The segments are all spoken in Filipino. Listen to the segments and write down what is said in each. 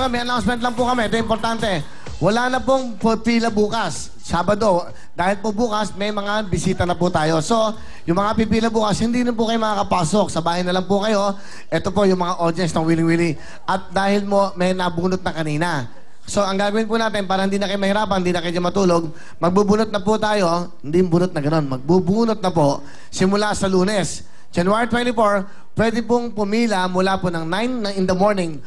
May announcement lang po kami. Ito importante. Wala na pong pila bukas. Sabado. Dahil po bukas, may mga bisita na po tayo. So, yung mga pipila bukas, hindi na po kayo makakapasok. Sa bahay na lang po kayo. Ito po yung mga audience ng Willy Willy. At dahil mo, may nabunot na kanina. So, ang gagawin po natin, para hindi na kayo mahirapan, hindi na kayo matulog, magbubunot na po tayo. Hindi bunot na gano'n. Magbubunot na po simula sa Lunes. January 24, pwede pong pumila mula po ng 9 in the morning.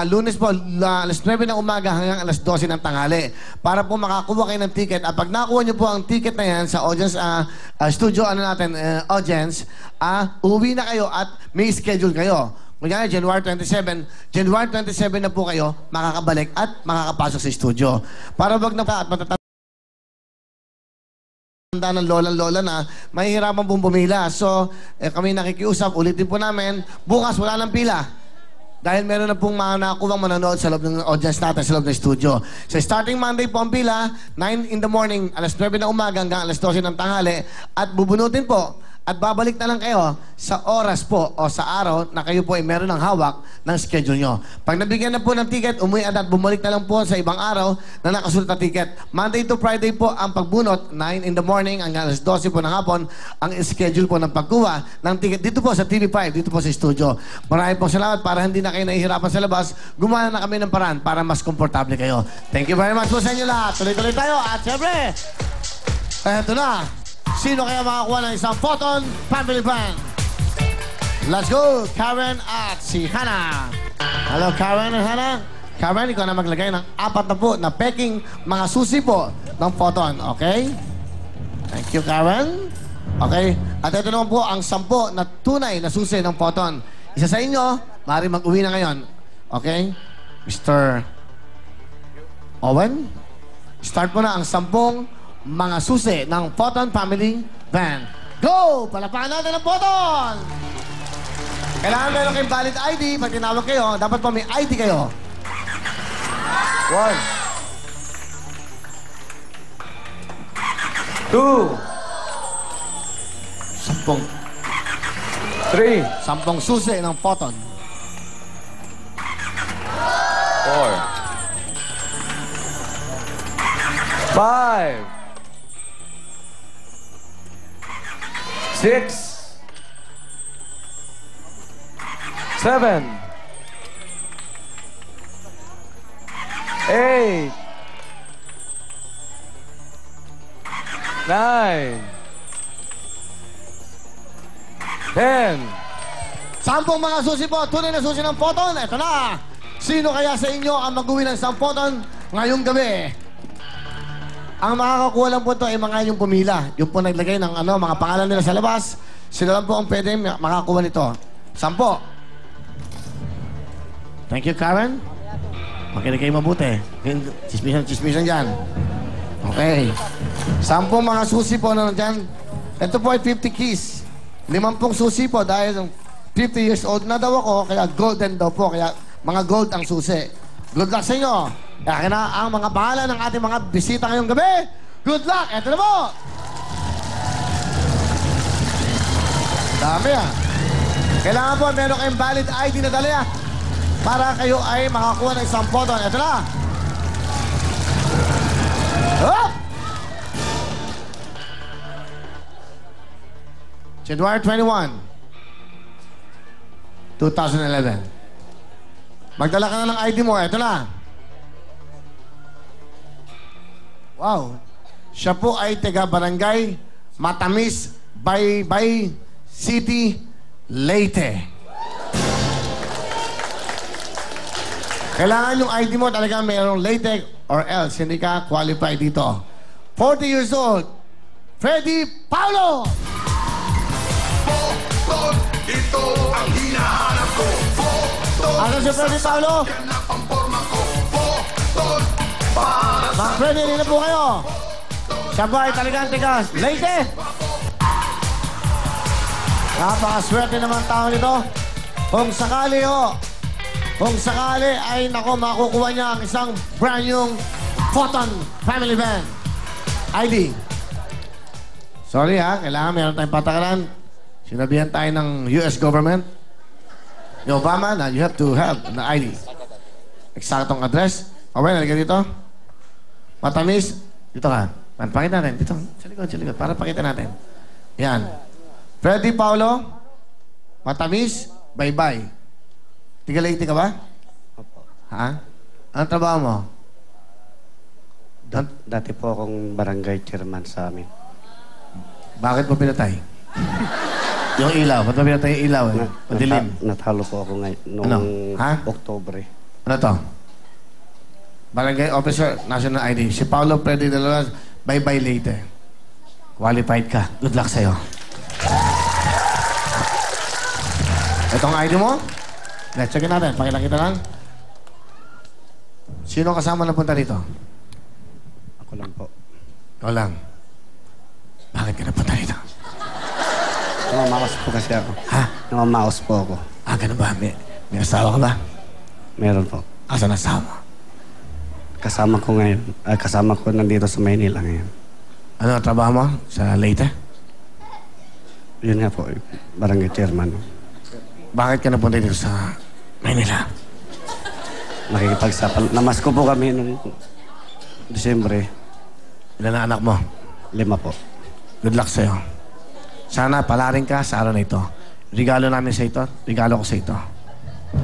Lunes po, alas 9 ng umaga hanggang alas 12 ng tanghali. Para po makakuha kayo ng ticket. At pag nakuha nyo po ang ticket na yan sa audience, studio, audience, uwi na kayo at may schedule kayo. Kunyari, January 27 na po kayo makakabalik at makakapasok sa studio. Para wag na at matatanda ng lola na mahihirapan pong pumila. So, kami nakikiusap, ulitin po namin, bukas wala ng pila. Dahil meron na pong mga nakuwang manonood sa loob ng audience natin, sa loob ng studio. So, starting Monday po ang pila, 9 in the morning, alas 9 ng umaga hanggang alas 12 ng tanghali. At bubunutin po, at babalik na lang kayo sa oras po o sa araw na kayo po ay meron ng hawak ng schedule nyo. Pag nabigyan na po ng ticket, umuwi at bumalik na lang po sa ibang araw na nakasulat na ticket. Monday to Friday po ang pagbunot, 9 in the morning hanggang alas 12 po ng hapon, ang schedule po ng pagkuha ng ticket dito po sa TV5, dito po sa studio. Maraming pong salamat para hindi na kayo nahihirapan sa labas. Gumawa na kami ng paraan para mas komportable kayo. Thank you very much po sa inyo lahat. Tuloy-tuloy tayo at syempre, eto na. Sino kaya makakuha ng isang Photon Family Band? Let's go, Karen at si Hannah. Hello, Karen and Hannah. Karen, ikaw na maglagay ng 40 na peking mga susi po ng Photon, okay? Thank you, Karen. Okay, at ito naman po ang 10 na tunay na susi ng Photon. Isa sa inyo, maaari mag-uwi na ngayon. Okay? Mr. Owen, start mo na ang 10 mga susi ng Photon Family Band. Go! Palapakan natin ang Photon! Kailangan meron kayong valid ID. Pag tinawag kayo, dapat pa may ID kayo. 1 2 10 3 10 susi ng Photon. 4 5 6 7 8 9 10 10 mga susi po, tunay na susi ng Photon. Ito na! Sino kaya sa inyo ang mag-uwi ng 10 Photon ngayong gabi? Ang makakakuha lang po ito ay mga yung pumila. Yung po naglagay ng mga pangalan nila sa labas. Sila lang po ang pwede makakuha nito. 10. Thank you, Karen. Makinig kayo mabuti. Chismisan dyan. Okay. 10 mga susi po na nandyan. Ito po ay 50 keys. 5 susi po dahil 50 years old na daw ako, kaya golden daw po. Kaya mga gold ang susi. Good luck sa inyo. Kaya na ang mga pangalan ng ating mga bisita ngayong gabi. Good luck! Eto na po! Dami Kailangan po meron kayong valid ID na dala para kayo ay makakuha ng isang Photon. Eto na! Hop! January 21, 2011. Magdala ka na ng ID mo. Eto na. Wow. Siya po ay taga-barangay Matamis, Baybay City, Leyte. Kailangan yung ID mo talaga mayroong Leyte or else hindi ka qualified dito. 40 years old, Freddy Paulo! Photon, ito ang hinahanap ko. Photon, ano si Freddy Paulo? yan ang forma ko. Photon, para sa Mga Freddy, hindi na po kayo. Siya ba ay talagang tigas? Leyte! Napakaswerte naman tao nito. Kung sakali ay makukuha niya ang isang brand new Photon Family Band. ID. Sorry kailangan meron tayong patakaran. Sinabihan tayo ng US government. Ni Obama na you have to have an ID. eksaktong address. Owen, halika dito. Matamis, dito ka. Pakita natin. Dito, sa likod. Para pakita natin. Yan. Freddy Paulo, Matamis, bye-bye. Tiga-Leyte ka ba? Opo. Ha? Anong trabaho mo? Dati po akong barangay chairman sa amin. Bakit mo pinatay? Yung ilaw. Ba't mo pinatay yung ilaw? Madilim. Natalo po ako ngayon noong Ano? Ha? Oktobre. Ano to? Barangay Officer, National ID. Si Paulo Freddy de Loras, bye-bye Leyte. Qualified ka. Good luck sa'yo. Itong ID mo? Let's check natin. Pakita lang. Sino kasama na punta dito? Ako lang po. Ikaw lang. Bakit ka napunta dito? Namamaos po kasi ako. Ha? Namamaos po ako. Ganun ba? May asawa ka ba? Meron po. Asan asawa? Kasama ko ngayon. Kasama ko nandito sa Maynila ngayon. Ano ang trabaho mo? Sa Leyte? Yun nga po, barangay chairman. Bakit ka napunta dito sa Manila? Nakikipagsapal. Namasko po kami noong Disyembre. Ilan na anak mo? 5 po. Good luck sa'yo. Sana palaring ka sa araw na ito. Regalo namin sa ito. Regalo ko sa ito.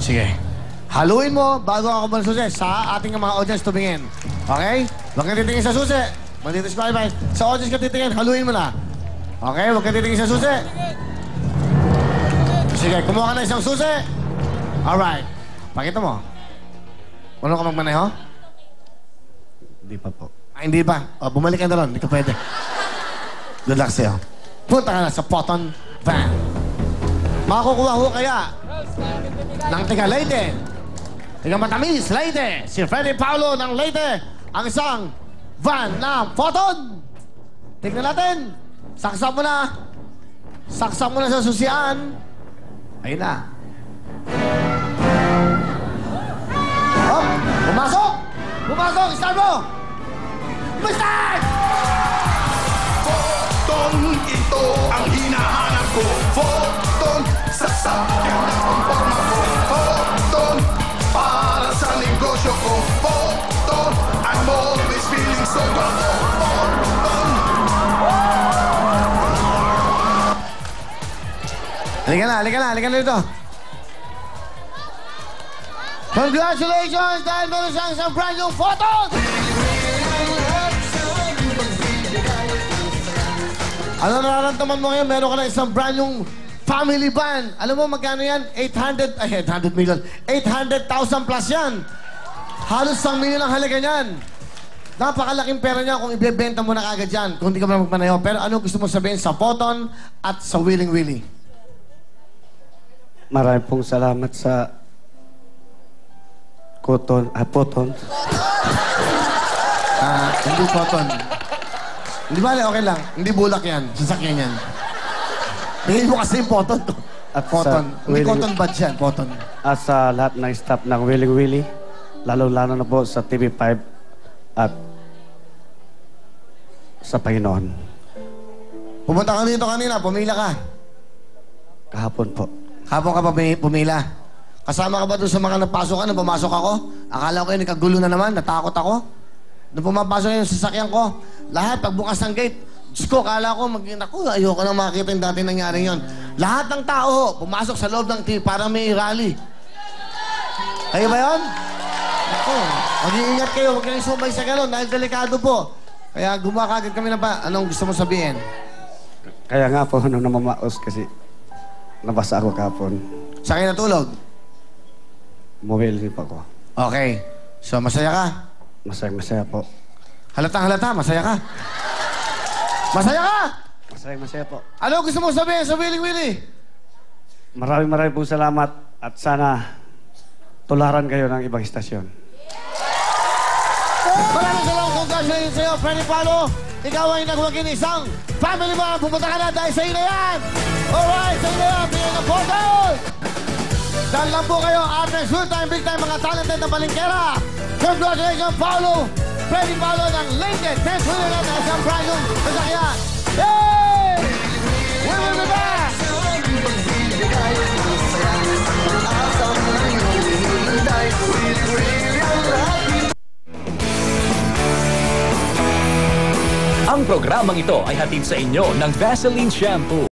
Sige. Haluin mo bago ako magsusi sa ating mga audience tumingin. Okay? Huwag kang titingin sa susi. Mag-disqualify. Sa audience ka titingin, haluin mo na. Okay? Huwag kang titingin sa susi. Sige, kumuha ka na isang susi. Alright. Pakita mo. Ano ka magmaneho? Hindi pa po. Hindi pa. Bumalik ka na ron. Hindi ka pwede. Good luck sa'yo. Punta ka na sa Poton Van. Makukuha ho kaya ng taga Leyte, taga Matamis, Leyte, si Freddy Paulo ng Leyte, ang isang van na Poton. Tignan natin. Saksak mo na. Saksak mo na sa susian. Ayun na. Oh, pumasok! Pumasok! Start mo! Start! Photon, ito ang hinahanap ko. Photon, sasakyan na ang forma ko. Photon, para sa negosyo ko. Photon, I'm always feeling so good. Photon. Halika na dito. Congratulations! Dahil meron siyang isang brand new Photon! Ano nararamdaman mo ngayon? Meron ka na isang brand new family van. Alam mo magkano yan? 800 million. 800,000 plus yan. Halos 1 million ang halaga niyan. Napakalaking pera niya kung ibebenta mo na kagad yan. Kung hindi ka na magmanayo. Pero ano gusto mo sabihin sa Photon at sa Willing Willie? Marami pong salamat sa Photon. Hindi Photon. Hindi ba? Okay lang. Hindi bulak yan. Sasakyan yan. Tingin mo kasi yung Photon. At Photon. sa Hindi Willing- cotton buds yan. Photon. At sa lahat ng staff ng Willing Willie, lalo-lalo na po sa TV5 at sa Panginoon. Pumunta ka dito kanina. Pumila ka. Kahapon po. Habang ka pa pumila. Kasama ka ba doon sa mga napasok ka nung pumasok ako? Akala ko yun, nagkagulo na naman. Natakot ako. Nung pumapasok yung sasakyan ko, lahat, pagbukas ng gate, Diyos ko, akala ko, naku, ayoko nang makita yung dati nangyari yun. Lahat ng tao, pumasok sa loob ng TV, parang may rally. Kayo ba yun? Naku, mag-iingat kayo, huwag kayong sumay sa gano'n, dahil delikado po. Kaya gumawa kagad kami na pa, anong gusto mo sabihin? Kaya nga po, nung namamaos kasi nabasa ako kahapon, Sa akin natulog? umuwi pa ako. Okay. So, masaya ka? Masaya po. Halatang halata, masaya ka? Masaya ka? Masaya po. Ano gusto mo sabihin sa Willing Willie? Maraming pong salamat at sana tularan kayo ng ibang istasyon. Maraming salamat, congratulations sa'yo, Freddy Paulo. Ikaw ay nagwagin isang family man. Pumunta ka na dahil sa'yo na yan. Alright, sa'yo na yan. Bigyan ng photo. Dahil lang po kayo, after full time, big time, mga talented na balingkera. Congratulations, Paulo. Freddy Paulo ng Leyte. 10th winner na ng isang brand new sasakyan. Yay! We will be back! With Ang programang ito ay hatid sa inyo ng Vaseline Shampoo.